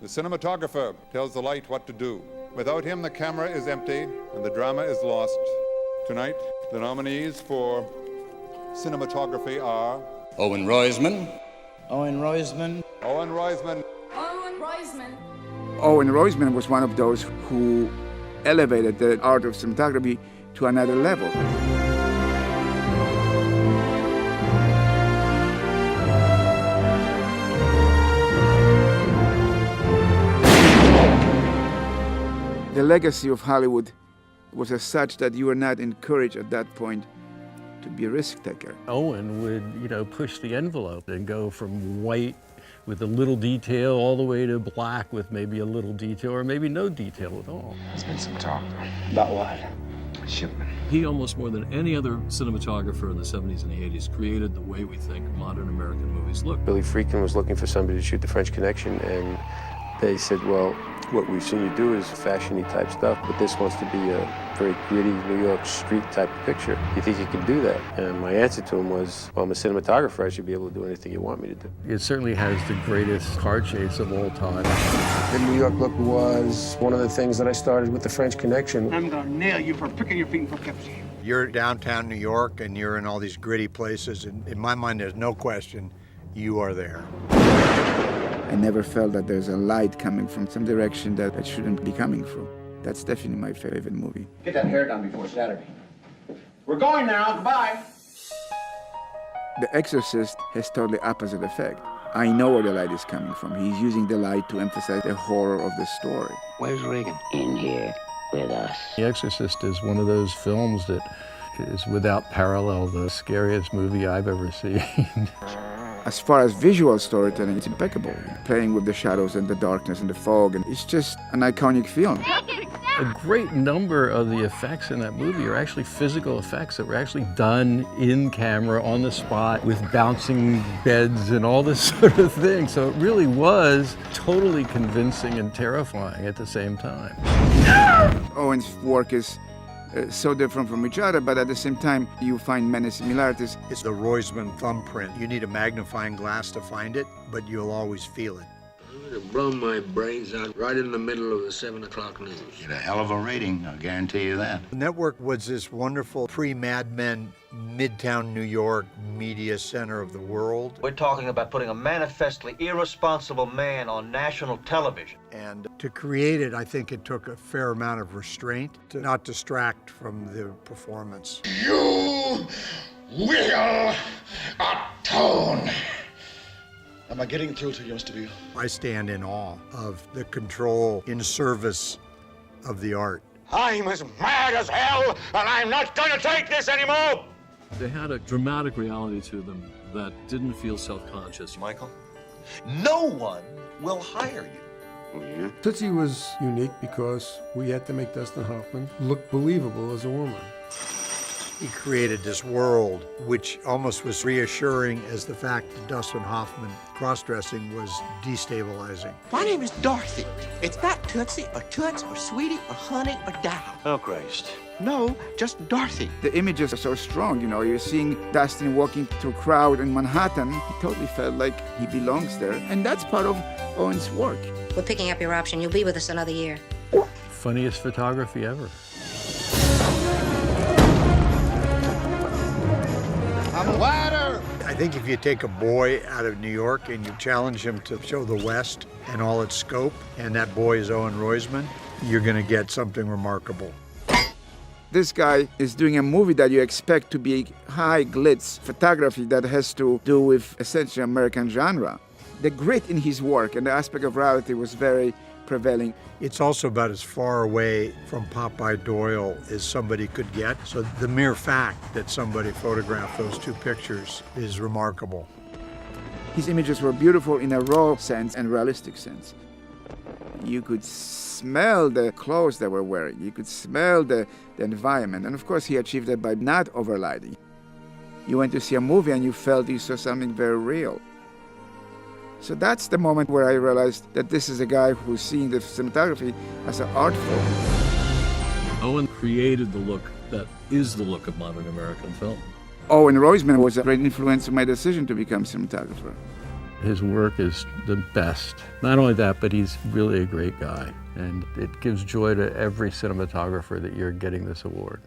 The cinematographer tells the light what to do. Without him, the camera is empty and the drama is lost. Tonight, the nominees for cinematography are Owen Roizman. Owen Roizman. Owen Roizman. Owen Roizman. Owen Roizman was one of those who elevated the art of cinematography to another level. The legacy of Hollywood was as such that you were not encouraged at that point to be a risk taker. Owen would, push the envelope and go from white with a little detail all the way to black with maybe a little detail or maybe no detail at all. There's been some talk, though. About what? Shipment. He, almost more than any other cinematographer in the 70s and the 80s, created the way we think modern American movies look. Billy Friedkin was looking for somebody to shoot The French Connection, and they said, well, what we've seen you do is fashion-y type stuff, but this wants to be a very gritty New York street type of picture. Do you think you can do that? And my answer to him was, well, I'm a cinematographer. I should be able to do anything you want me to do. It certainly has the greatest car chase of all time. The New York look was one of the things that I started with The French Connection. I'm gonna nail you for picking your feet in Poughkeepsie. You're downtown New York and you're in all these gritty places, and in my mind, there's no question you are there. I never felt that there's a light coming from some direction that it shouldn't be coming from. That's definitely my favorite movie. Get that hair done before Saturday. We're going now. Goodbye. The Exorcist has totally opposite effect. I know where the light is coming from. He's using the light to emphasize the horror of the story. Where's Reagan? In here with us. The Exorcist is one of those films that is without parallel the scariest movie I've ever seen. As far as visual storytelling, it's impeccable. Playing with the shadows and the darkness and the fog, and it's just an iconic film. A great number of the effects in that movie are actually physical effects that were actually done in camera, on the spot, with bouncing beds and all this sort of thing. So it really was totally convincing and terrifying at the same time. Owen's work is so different from each other, but at the same time, you find many similarities. It's the Roizman thumbprint. You need a magnifying glass to find it, but you'll always feel it. I'm gonna blow my brains out right in the middle of the 7 o'clock news. Get a hell of a rating, I'll guarantee you that. The network was this wonderful pre-Mad Men, Midtown New York media center of the world. We're talking about putting a manifestly irresponsible man on national television. And to create it, I think it took a fair amount of restraint to not distract from the performance. You will atone. Am I getting through to you, Mr. Beale? I stand in awe of the control in service of the art. I'm as mad as hell, and I'm not gonna take this anymore! They had a dramatic reality to them that didn't feel self-conscious. Michael, no one will hire you. Oh, yeah? Tootsie was unique because we had to make Dustin Hoffman look believable as a woman. He created this world which almost was reassuring as the fact that Dustin Hoffman cross-dressing was destabilizing. My name is Dorothy. It's not Tootsie or Toots or Sweetie or Honey or Dow. Oh, Christ. No, just Dorothy. The images are so strong, you're seeing Dustin walking through a crowd in Manhattan. He totally felt like he belongs there, and that's part of Owen's work. We're picking up your option. You'll be with us another year. Funniest photography ever. I'm wider! I think if you take a boy out of New York and you challenge him to show the West and all its scope, and that boy is Owen Roizman, you're gonna get something remarkable. This guy is doing a movie that you expect to be high glitz photography that has to do with essentially American genre. The grit in his work and the aspect of reality was very prevailing. It's also about as far away from Popeye Doyle as somebody could get. So the mere fact that somebody photographed those two pictures is remarkable. His images were beautiful in a raw sense and realistic sense. You could smell the clothes they were wearing. You could smell the environment. And of course, he achieved that by not overlighting. You went to see a movie and you felt you saw something very real. So that's the moment where I realized that this is a guy who's seeing the cinematography as an art form. Owen created the look that is the look of modern American film. Owen Roizman was a great influence on my decision to become cinematographer. His work is the best. Not only that, but he's really a great guy. And it gives joy to every cinematographer that you're getting this award.